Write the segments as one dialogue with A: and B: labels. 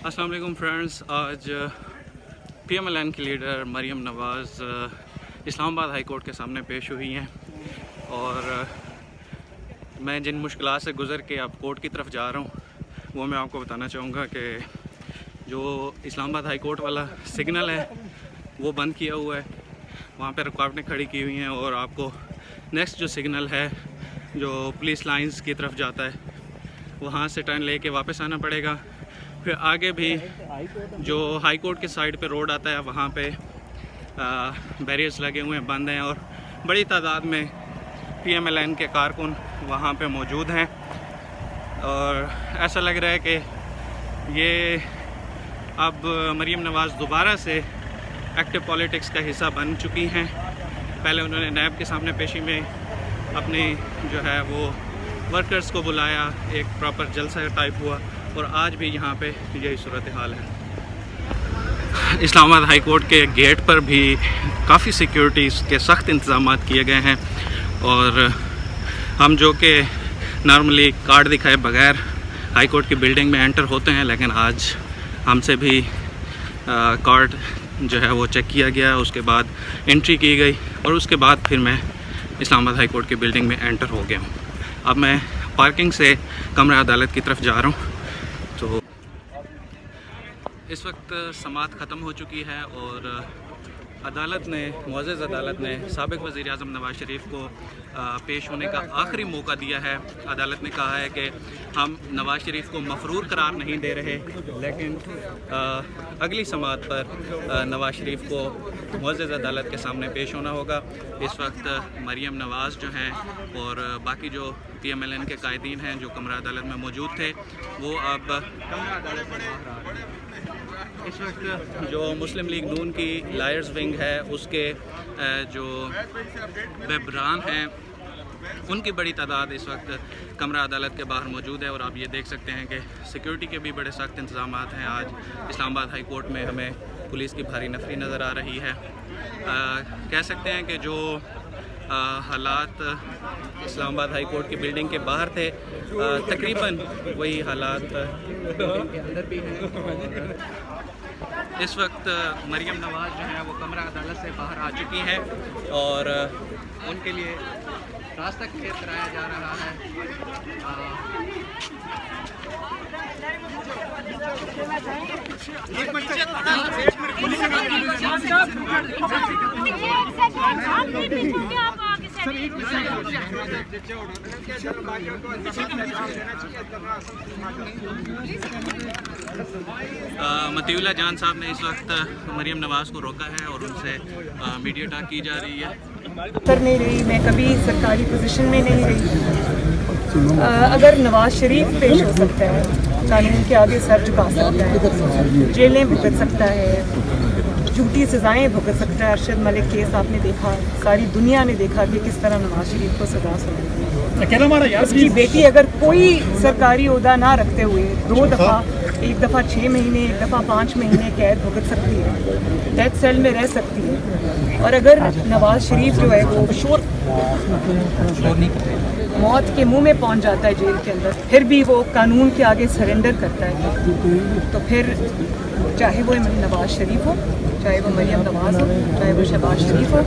A: अस्सलाम वालेकुम फ्रेंड्स, आज PMLN की लीडर मरियम नवाज़ इस्लामाबाद हाई कोर्ट के सामने पेश हुई हैं और मैं जिन मुश्किलात से गुज़र के अब कोर्ट की तरफ जा रहा हूँ वो मैं आपको बताना चाहूँगा कि जो इस्लामाबाद हाई कोर्ट वाला सिग्नल है वो बंद किया हुआ है, वहाँ पे रुकावटें खड़ी की हुई हैं और आपको नेक्स्ट जो सिग्नल है जो पुलिस लाइंस की तरफ जाता है वहाँ से टर्न लेके वापस आना पड़ेगा। फिर आगे भी जो हाई कोर्ट के साइड पे रोड आता है वहाँ पे बैरियर्स लगे हुए हैं, बंद हैं और बड़ी तादाद में PMLN के कारकुन वहाँ पे मौजूद हैं और ऐसा लग रहा है कि ये अब मरियम नवाज़ दोबारा से एक्टिव पॉलिटिक्स का हिस्सा बन चुकी हैं। पहले उन्होंने नैब के सामने पेशी में अपनी जो है वो वर्कर्स को बुलाया, एक प्रॉपर जलसा टाइप हुआ और आज भी यहाँ पे यही सूरत हाल है। इस्लामाबाद हाई कोर्ट के गेट पर भी काफ़ी सिक्योरिटी के सख्त इंतजाम किए गए हैं और हम जो कि नॉर्मली कार्ड दिखाए बगैर हाई कोर्ट की बिल्डिंग में एंटर होते हैं, लेकिन आज हमसे भी कार्ड जो है वो चेक किया गया, उसके बाद एंट्री की गई और उसके बाद फिर मैं इस्लामाबाद हाई कोर्ट की बिल्डिंग में एंटर हो गया हूँ। अब मैं पार्किंग से कमरा अदालत की तरफ जा रहा हूँ। तो इस वक्त समाअत ख़त्म हो चुकी है और अदालत ने, मुअज़्ज़ज़ अदालत ने साबिक़ वज़ीर आज़म नवाज़ शरीफ को पेश होने का आखिरी मौका दिया है। अदालत ने कहा है कि हम नवाज़ शरीफ को मफरूर करार नहीं दे रहे, लेकिन अगली समाअत पर नवाज़ शरीफ को मुअज़्ज़ज़ अदालत के सामने पेश होना होगा। इस वक्त मरियम नवाज़ जो हैं और बाकी जो PMLN के कायदीन हैं जो कमरा अदालत में मौजूद थे वो अब कमरा अदालत से बाहर आ रहे हैं। इस वक्त जो मुस्लिम लीग नून की लायर्स विंग है उसके जो रहबरान हैं उनकी बड़ी तादाद इस वक्त कमरा अदालत के बाहर मौजूद है और आप ये देख सकते हैं कि सिक्योरिटी के भी बड़े सख्त इंतजाम हैं। आज इस्लामाबाद हाई कोर्ट में हमें पुलिस की भारी नफरी नज़र आ रही है। कह सकते हैं कि जो हालात इस्लामाबाद हाई कोर्ट की बिल्डिंग के बाहर थे तकरीबन वही हालात बिल्डिंग के अंदर भी हैं। इस वक्त मरियम नवाज़ जो है वो कमरा अदालत से बाहर आ चुकी हैं और उनके लिए रास्ता क्लियर कराया जा रहा है। मतीउल्लाह जान साहब ने इस वक्त मरियम नवाज़ को रोका है और उनसे मीडिया टॉक की जा रही है।
B: कर नहीं रही, मैं कभी सरकारी पोजीशन में नहीं रही। अगर नवाज शरीफ पेश हो सकता है, कानून के आगे सर झुका सकता है, जेलें भुगत सकता है, झूठी सज़ाएं भुगत सकता है। अरशद मलिक केस आपने देखा, सारी दुनिया ने देखा कि किस तरह नवाज शरीफ को सजा सुनाई। उसकी बेटी अगर कोई सरकारी ओहदा ना रखते हुए 2 दफ़ा, एक दफ़ा 6 महीने, एक दफ़ा 5 महीने कैद भुगत सकती है, डेथ सेल में रह सकती है। और अगर नवाज शरीफ जो है वो मौत के मुंह में पहुंच जाता है जेल के अंदर, फिर भी वो कानून के आगे सरेंडर करता है, तो फिर चाहे वो नवाज शरीफ हो, चाहे वो मरियम नवाज़ हो, चाहे वो शहबाज शरीफ हो,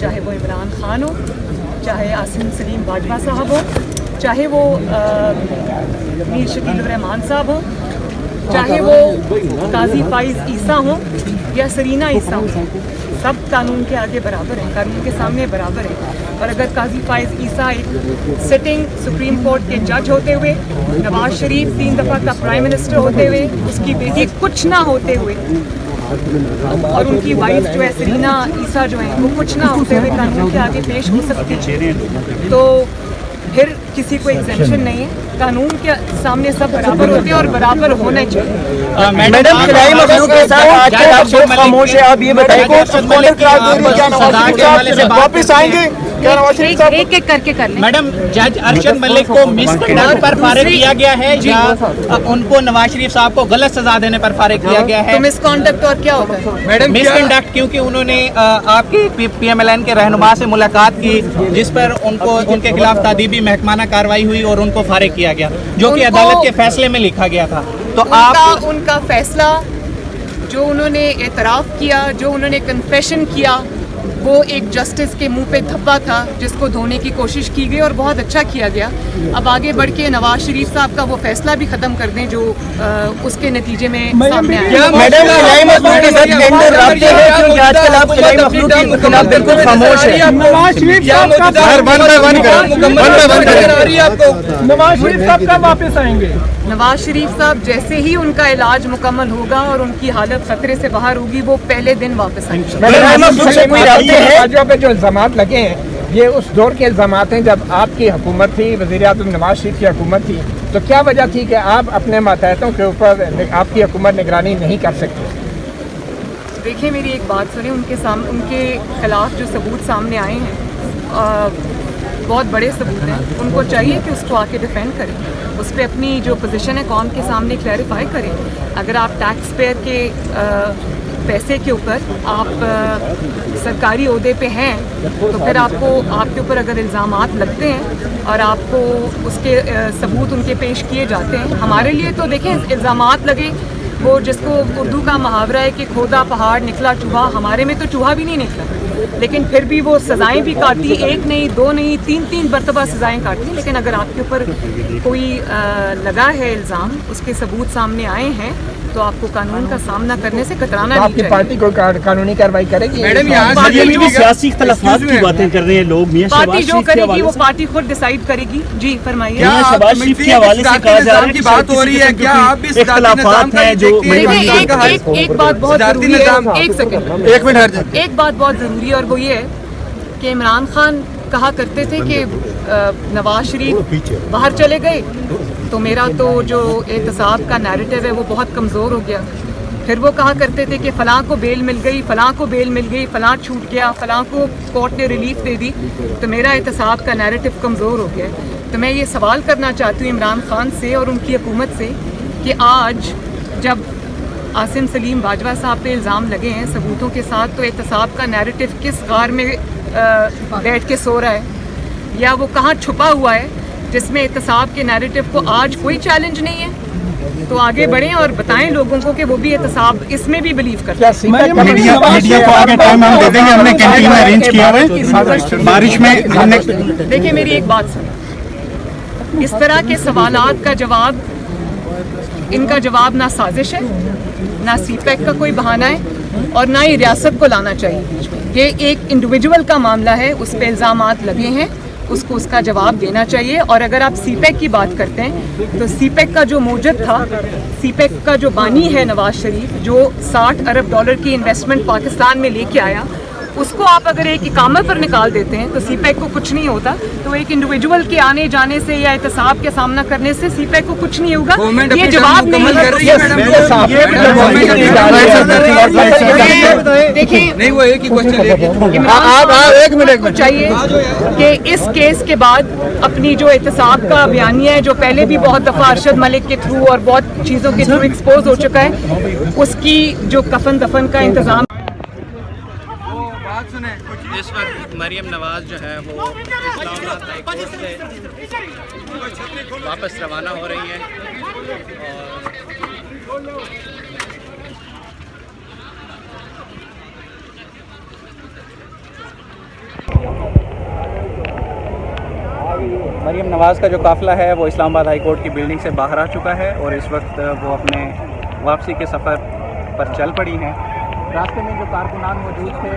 B: चाहे वो इमरान खान हो, चाहे आसिम सलीम बाजवा साहब हो, चाहे वो मीर शकील रहमान साहब हो, चाहे वो काजी फाइज ईसा हो या सरीना ईसा हो, सब कानून के आगे बराबर हैं, कानून के सामने बराबर हैं। और अगर काजी फाइज ईसा एक सिटिंग सुप्रीम कोर्ट के जज होते हुए, नवाज शरीफ 3 दफ़ा का प्राइम मिनिस्टर होते हुए, उसकी बेटी कुछ ना होते हुए और उनकी वाइफ जो है सरीना ईसा जो है वो कुछ ना होते हुए कानून के आगे पेश हो सकती है, तो फिर किसी को एग्जेम्पशन नहीं है। कानून के सामने सब बराबर होते हैं और बराबर होने चाहिए।
C: मैडम खिलाई मखलूक के साथ आज आप खामोश है, आप ये बताइए वापस आएंगे क्या नवाज शरीफ साहब?
D: एक एक करके कर लें।
E: मैडम, जज अरशद मलिक को मिसकंडक्ट पर फारिग किया गया है या उनको नवाज शरीफ साहब को गलत सजा देने पर फारिग किया गया है?
B: तो मिसकंडक्ट और क्या होता है
E: मैडम? मिसकंडक्ट क्योंकि उन्होंने आपके PMLN के रहनुमा से मुलाकात की जिस पर उनको उनके खिलाफ तादीबी महकमाना कार्रवाई हुई और उनको फारिग किया गया, जो कि अदालत के फैसले में लिखा गया था। तो आप
B: उनका फैसला जो उन्होंने एतराफ़ किया, जो उन्होंने कन्फेशन किया, वो एक जस्टिस के मुंह पे धब्बा था जिसको धोने की कोशिश की गई और बहुत अच्छा किया गया। अब आगे बढ़ के नवाज शरीफ साहब का वो फैसला भी ख़त्म कर दें जो उसके नतीजे में सामने आया।
C: मैडम इलाही मखलूक के साथ टेंडर रबते हैं क्योंकि आजकल आप इलाही मखलूक के खिलाफ बिल्कुल खामोश है।
D: नवाज शरीफ साहब कब वापस आएंगे?
B: नवाज शरीफ साहब जैसे ही उनका इलाज मुकम्मल होगा और उनकी हालत खतरे से बाहर होगी वो पहले दिन वापस आएंगे।
D: राज्यों पे जो इल्जामात लगे हैं ये उस दौर के इल्जामात हैं जब आपकी हुकूमत थी, वज़ीर-ए-आज़म नवाज शरीफ की हुकूमत थी, तो क्या वजह थी कि आप अपने मातहतों के ऊपर आपकी हुकूमत निगरानी नहीं कर सकती?
B: देखिए मेरी एक बात सुने, उनके खिलाफ जो सबूत सामने आए हैं बहुत बड़े सबूत हैं। उनको चाहिए कि उसको आके डिफेंड करें, उस पर अपनी जो पोजीशन है कौम के सामने क्लैरिफाई करें। अगर आप टैक्स पेयर के पैसे के ऊपर आप सरकारी ओहदे पे हैं तो फिर आपके ऊपर अगर इल्ज़ामात लगते हैं और आपको उसके सबूत उनके पेश किए जाते हैं, हमारे लिए तो देखें इल्ज़ामात लगे, वो जिसको उर्दू का मुहावरा है कि खोदा पहाड़ निकला चूहा, हमारे में तो चूहा भी नहीं निकला, लेकिन फिर भी वो सज़ाएं भी काटी, एक नहीं दो नहीं तीन मरतबा सज़ाएं काटी। लेकिन अगर आपके ऊपर कोई लगा है इल्ज़ाम, उसके सबूत सामने आए हैं तो आपको कानून का सामना करने से कतराना नहीं चाहिए।
D: आपकी पार्टी को कानूनी कार्रवाई करेगी?
C: मैडम यहाँ सियासी इख्तलाफात की बातें कर रहे हैं लोग।
B: पार्टी जो करेगी वो पार्टी खुद डिसाइड करेगी। जी फरमाइए।
C: शहबाज शरीफ के हवाले से कहा जा रहा है कि बात हो रही है, क्या आप भी इख्तलाफात हैं जो
B: एक बात बहुत जरूरी है, एक सेकंड, एक मिनट, एक बात बहुत जरूरी है और वो ये है कि इमरान खान कहा करते थे कि नवाज शरीफ बाहर चले गए तो मेरा तो जो एहतसाब का नैरेटिव है वो बहुत कमज़ोर हो गया। फिर वो कहा करते थे कि फ़लाँ को बेल मिल गई, फ़लाँ को बेल मिल गई, फ़लाँ छूट गया, फ़लाँ को कोर्ट ने रिलीफ दे दी तो मेरा एहतसाब का नैरेटिव कमज़ोर हो गया। तो मैं ये सवाल करना चाहती हूँ इमरान खान से और उनकी हुकूमत से कि आज जब आसिम सलीम बाजवा साहब पे इल्ज़ाम लगे हैं सबूतों के साथ, तो एहतसाब का नैरेटिव किस गार में बैठ के सो रहा है या वो कहाँ छुपा हुआ है जिसमें एहतसाब के नैरेटिव को आज कोई चैलेंज नहीं है? तो आगे बढ़ें और बताएं लोगों को कि वो भी एहतसाब इसमें भी बिलीव करते हैं।
F: मीडिया को आगे टाइम हम दे देंगे, हमने कैंटीन में अरेंज किया हुआ है, बारिश में हमने।
B: देखिए मेरी एक बात सुनो, इस तरह के सवालात का जवाब, इनका जवाब ना साजिश है, ना सीपैक का कोई बहाना है और ना ही रियासत को लाना चाहिए बीच में। ये एक इंडिविजुअल का मामला है, उस पर इल्ज़ामात लगे हैं, उसको उसका जवाब देना चाहिए। और अगर आप सीपैक की बात करते हैं तो सीपैक का जो मौजूद था, सीपैक का जो बानी है नवाज शरीफ, जो $60 अरब की इन्वेस्टमेंट पाकिस्तान में लेके आया, उसको आप अगर एक इकामत पर निकाल देते हैं तो सीपैक को कुछ नहीं होता। तो एक इंडिविजुअल के आने जाने से या एहतसाब के सामना करने से सीपैक को कुछ नहीं होगा। ये जवाब नहीं है। देखिए नहीं, वो एक ही क्वेश्चन एक मिनट को चाहिए कि इस केस के बाद अपनी जो एहतसाब का बयानिया है, जो पहले भी बहुत दफ़ा अरशद मलिक के थ्रू और बहुत चीज़ों के थ्रू एक्सपोज हो चुका है, उसकी जो कफन दफन का इंतजाम।
A: इस वक्त मरियम नवाज जो है वो इस्लामाबाद हाई कोर्ट से वापस रवाना हो रही हैं और मरियम नवाज़ का जो काफ़िला है वो इस्लामाबाद हाई कोर्ट की बिल्डिंग से बाहर आ चुका है और इस वक्त वो अपने वापसी के सफ़र पर चल पड़ी हैं। रास्ते में जो कारकुनान मौजूद थे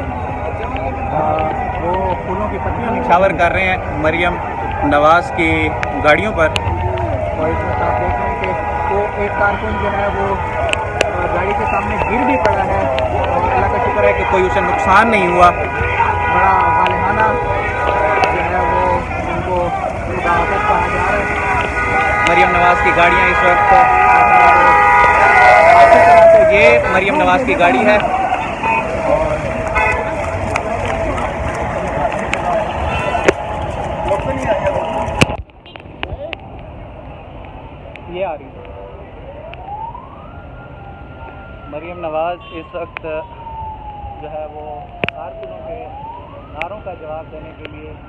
A: वो फूलों की पत्तियां निछावर कर रहे हैं मरियम नवाज़ की गाड़ियों पर। और इस वक्त आप देख रहे हैं कि वो एक कारकुन जो है वो गाड़ी के सामने गिर भी पड़ा है और अल्लाह का शुक्र है कि कोई उसे नुकसान नहीं हुआ। बड़ा गालिहाना जो है वो उनको मुदावत कहा जा रहा है। मरियम नवाज़ की गाड़ियाँ इस वक्त अच्छी तरह से, ये मरियम नवाज़ की गाड़ी है ये आ रही है। मरियम नवाज़ इस वक्त जो है वो कारकुनों के नारों का जवाब देने के लिए हैं।